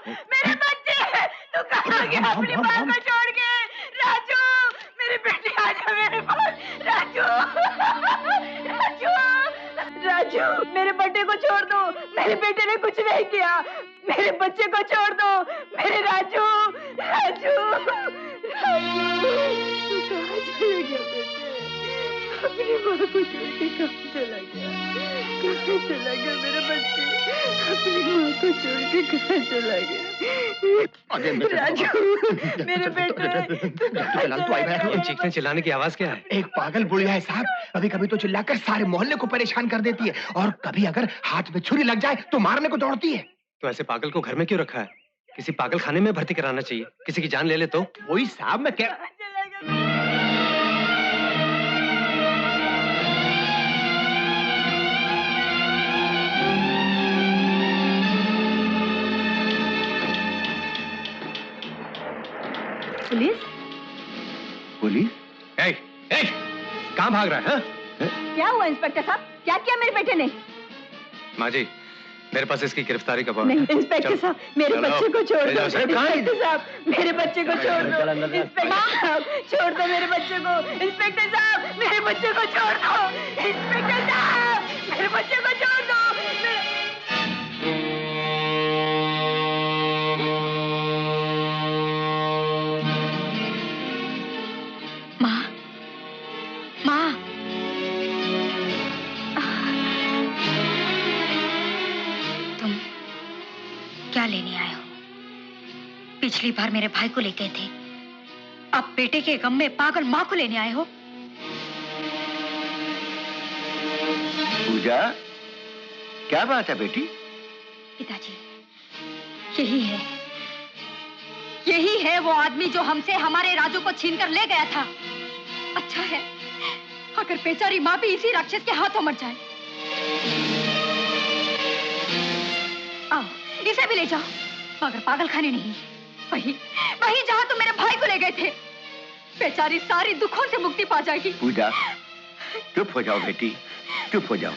मेरे बच्चे, तू कहाँ गया अपनी माँ को छोड़ के? राजू, मेरी बेटी आ जा मेरे पास। राजू, राजू, राजू, मेरे बेटे को छोड़ दो। मेरे बेटे ने कुछ नहीं किया। मेरे बच्चे को छोड़ दो। मेरे राजू, राजू, राजू, तू कहाँ चले गया बेटे? अपनी माँ को छोड़ के कहाँ चला गया? कहाँ चला गया मेरा बच्चे? अपनी माँ को छोड़ के कहाँ चला गया? राजू, मेरे बेटे, तू कहाँ चला गया? चीखने चिल्लाने की आवाज क्या है? एक पागल बुढ़िया है साहब, कभी कभी तो चिल्लाकर सारे मोहल्ले को परेशान कर देती है और कभी अगर हाथ में छुरी लग जाए तो मारने को दौड़ती है। तो ऐसे पागल को घर में क्यों रखा है? किसी पागल खाने में भर्ती कराना चाहिए। किसी की जान ले ले तो। वही साहब मैं क्या पुलिस? पुलिस? कहाँ भाग रहा है? क्या हुआ इंस्पेक्टर साहब? क्या किया मेरे बेटे ने? माँ जी, मेरे पास इसकी गिरफ्तारी का नहीं इंस्पेक्टर साहब, मेरे बच्चे को छोड़ दो। इंस्पेक्टर साहब, मेरे बच्चे को छोड़ दो। इंस्पेक्टर साहब, छोड़ दो मेरे बच्चे को। इंस्पेक्टर साहब, मेरे बच्चे को छोड़ दो। इंस्पेक्टर साहब, मेरे बच्चे को छोड़ दो। माँ, माँ, तुम क्या लेने आए हो? पिछली बार मेरे भाई को ले गए थे, अब बेटे के गम में पागल माँ को लेने आए हो? पूजा, क्या बात है बेटी? पिताजी, यही है वो आदमी जो हमसे हमारे राजू को छीनकर ले गया था। अच्छा है अगर बेचारी माँ भी इसी राक्षस के हाथों मर जाए। आओ, इसे भी ले जाओ, मगर पागल खाने नहीं, वही जहाँ तुम मेरे भाई को ले गए थे। बेचारी सारी दुखों से मुक्ति पा जाएगी। पूजा, चुप हो जाओ बेटी, चुप हो जाओ।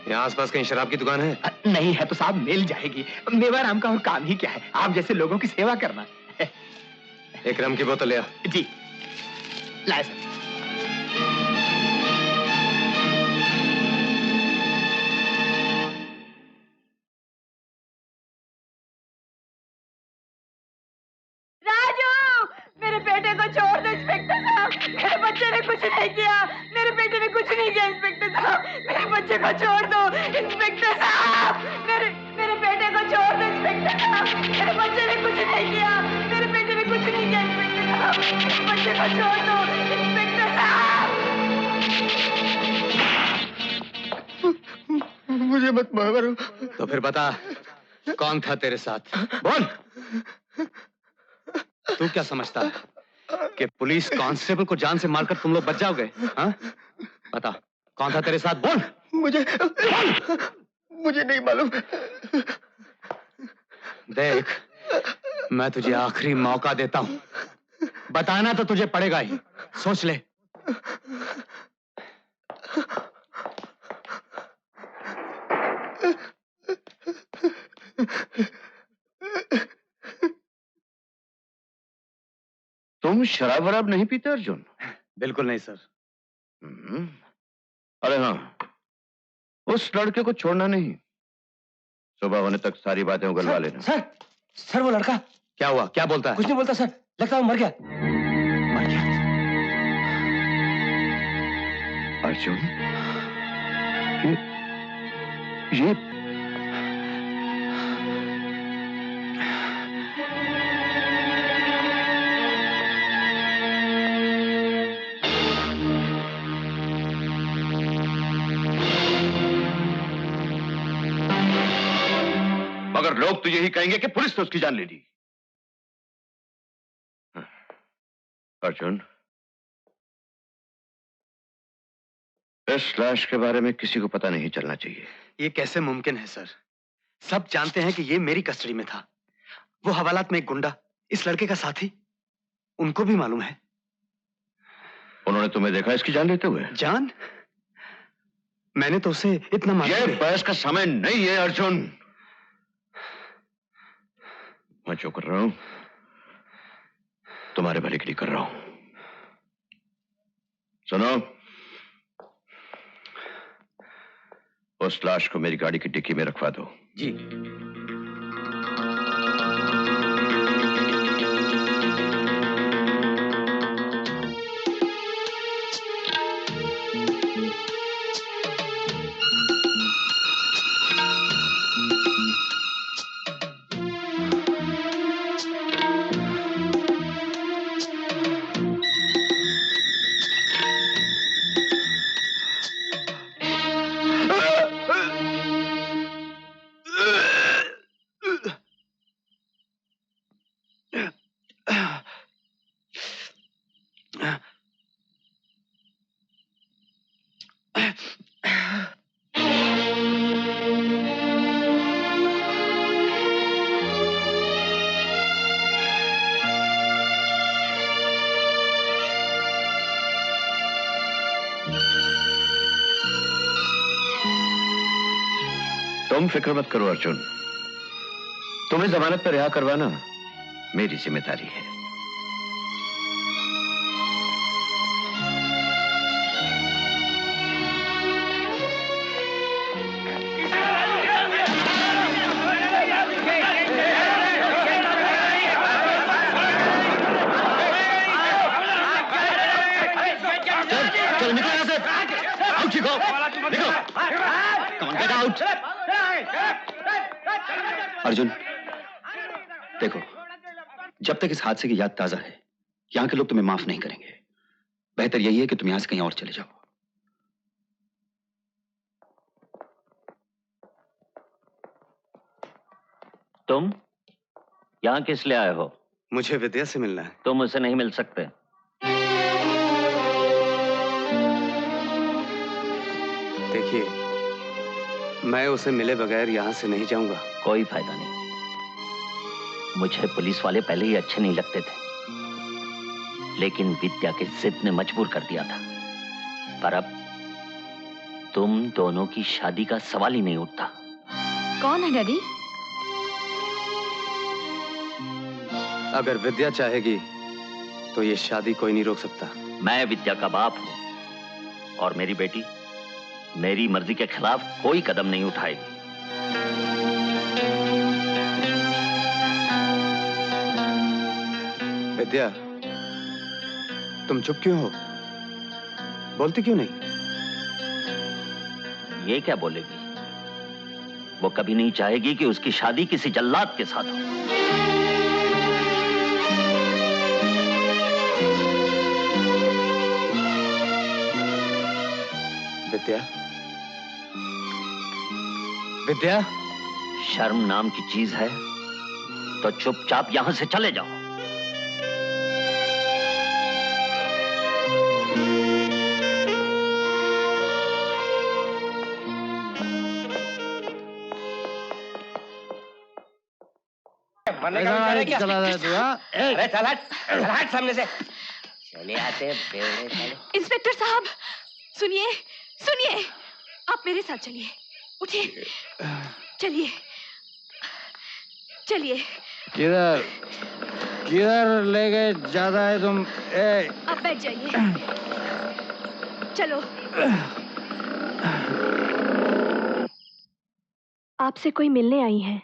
यहाँ आसपास कहीं शराब की दुकान है? नहीं है तो साहब मिल जाएगी। मेवा राम का और काम ही क्या है, आप जैसे लोगों की सेवा करना। एक रम की बोतल ले आ। जी लाए सर। राजू, मेरे बेटे को छोड़ दो इंस्पेक्टर साहब। मेरे बच्चे ने कुछ नहीं किया। मेरे बेटे ने कुछ नहीं किया इंस्पेक्टर साहब। मेरे बच्चे को छोड़ दो इंस्पेक्टर साहब। मेरे बेटे को छोड़ दो इंस्पेक्टर साहब। मेरे बच्चे ने कुछ नहीं किया। मेरे बेटे ने कुछ नहीं किया इंस्पेक्टर साहब। मेरे बच्चे को छोड़ दो इंस्पेक्टर साहब। मुझे मत मारो। तो फिर बता, कौन था तेरे साथ? बोल। तू क्या समझता है कि पुलिस कांस्टेबल को जान से मारकर तुम लोग बच जाओगे? हाँ? बता, कौन था तेरे साथ? बोल। मुझे नहीं मालूम। देख, मैं तुझे आखिरी मौका देता हूं, बताना तो तुझे पड़ेगा ही। सोच ले। तुम शराब वराब नहीं पीते अर्जुन? बिल्कुल नहीं सर। अरे हाँ, उस लड़के को छोड़ना नहीं, सुबह होने तक सारी बातें उगलवा लेना। सर वो लड़का क्या हुआ? क्या बोलता है? कुछ नहीं बोलता सर, लगता है वो मर गया। मर गया? अर्जुन, ये मगर लोग तो यही कहेंगे कि पुलिस ने उसकी जान ले ली। अर्जुन, इस लाश के बारे में किसी को पता नहीं चलना चाहिए। ये कैसे मुमकिन है सर? सब जानते हैं कि ये मेरी कस्टडी में था। वो हवालात में एक गुंडा, इस लड़के का साथी, उनको भी मालूम है। उन्होंने तुम्हें देखा इसकी जान लेते हुए? जान? मैंने तो उसे इतना मारा। ये बहस का समय नहीं है अर्जुन। मैं जो कर रहा हूं तुम्हारे भले के लिए कर रहा हूं। सुनो, उस लाश को मेरी गाड़ी की डिक्की में रखवा दो। जी। तुम फिक्र मत करो अर्जुन, तुम्हें जमानत पर रिहा करवाना मेरी जिम्मेदारी है। चलो निकलो यहाँ से। आउट निकलो, निकलो। Come on, get out. Arjun, देखो, जब तक इस हादसे की याद ताजा है, यहाँ के लोग तुम्हें माफ नहीं करेंगे। बेहतर यही है कि तुम यहाँ से कहीं और चले जाओ। तुम यहाँ किस लिए आए हो? मुझे विद्या से मिलना है। तुम उसे नहीं मिल सकते। देखिए, मैं उसे मिले बगैर यहाँ से नहीं जाऊंगा। कोई फायदा नहीं। मुझे पुलिस वाले पहले ही अच्छे नहीं लगते थे, लेकिन विद्या के जिद ने मजबूर कर दिया था। पर अब तुम दोनों की शादी का सवाल ही नहीं उठता। कौन है डैडी? अगर विद्या चाहेगी तो ये शादी कोई नहीं रोक सकता। मैं विद्या का बाप हूं और मेरी बेटी मेरी मर्जी के खिलाफ कोई कदम नहीं उठाएगी। विद्या, तुम चुप क्यों हो? बोलती क्यों नहीं? ये क्या बोलेगी? वो कभी नहीं चाहेगी कि उसकी शादी किसी जल्लाद के साथ हो। विद्या, विद्या, शर्म नाम की चीज है तो चुपचाप यहां से चले जाओ। अरे चल हट सामने से। चले आते बेवड़े साले। इंस्पेक्टर साहब, सुनिए सुनिए, आप मेरे साथ चलिए। उठिए, चलिए चलिए। किधर किधर ले गए ज्यादा है तुम? आप बैठ जाइए। चलो। आपसे कोई मिलने आई है।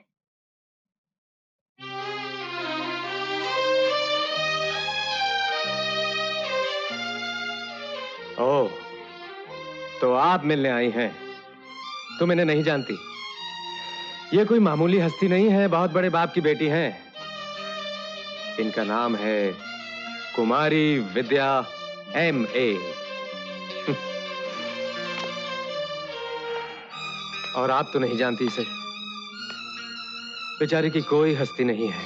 ओह, तो आप मिलने आई हैं। तुम इन्हें नहीं जानती। ये कोई मामूली हस्ती नहीं है, बहुत बड़े बाप की बेटी हैं। इनका नाम है कुमारी विद्या M.A. और आप तो नहीं जानती इसे। बेचारी की कोई हस्ती नहीं है।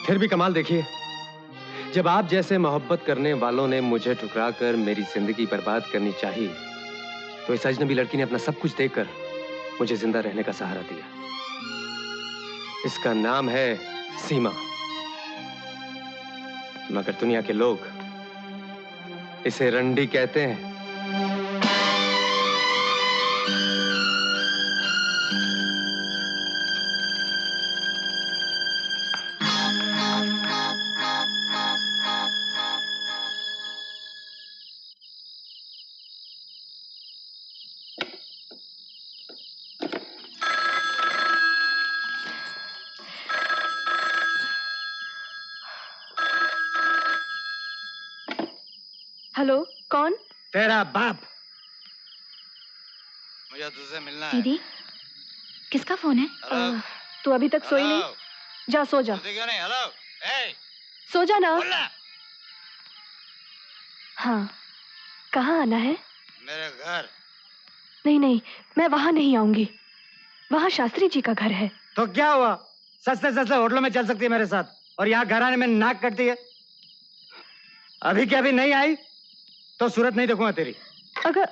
फिर भी कमाल देखिए, जब आप जैसे मोहब्बत करने वालों ने मुझे ठुकरा कर मेरी जिंदगी बर्बाद करनी चाहिए, तो इस अजनबी लड़की ने अपना सब कुछ देकर मुझे जिंदा रहने का सहारा दिया। इसका नाम है सीमा, मगर दुनिया के लोग इसे रंडी कहते हैं। हेलो, कौन? तेरा बाप। मुझे तुझसे मिलना है। दीदी, किसका फोन है? तू अभी तक सोई नहीं? जा सो जा। क्यों नहीं? हेलो, सो जा ना। बोलना। हाँ, कहाँ आना है? मेरे घर। नहीं नहीं, मैं वहाँ नहीं आऊंगी। वहाँ शास्त्री जी का घर है। तो क्या हुआ? सस्ते सस्ते होटलों में चल सकती है मेरे साथ, और यहाँ घर आने में नाक कटती है। अभी क्या अभी नहीं आई तो सूरत नहीं देखूंगा तेरी। अगर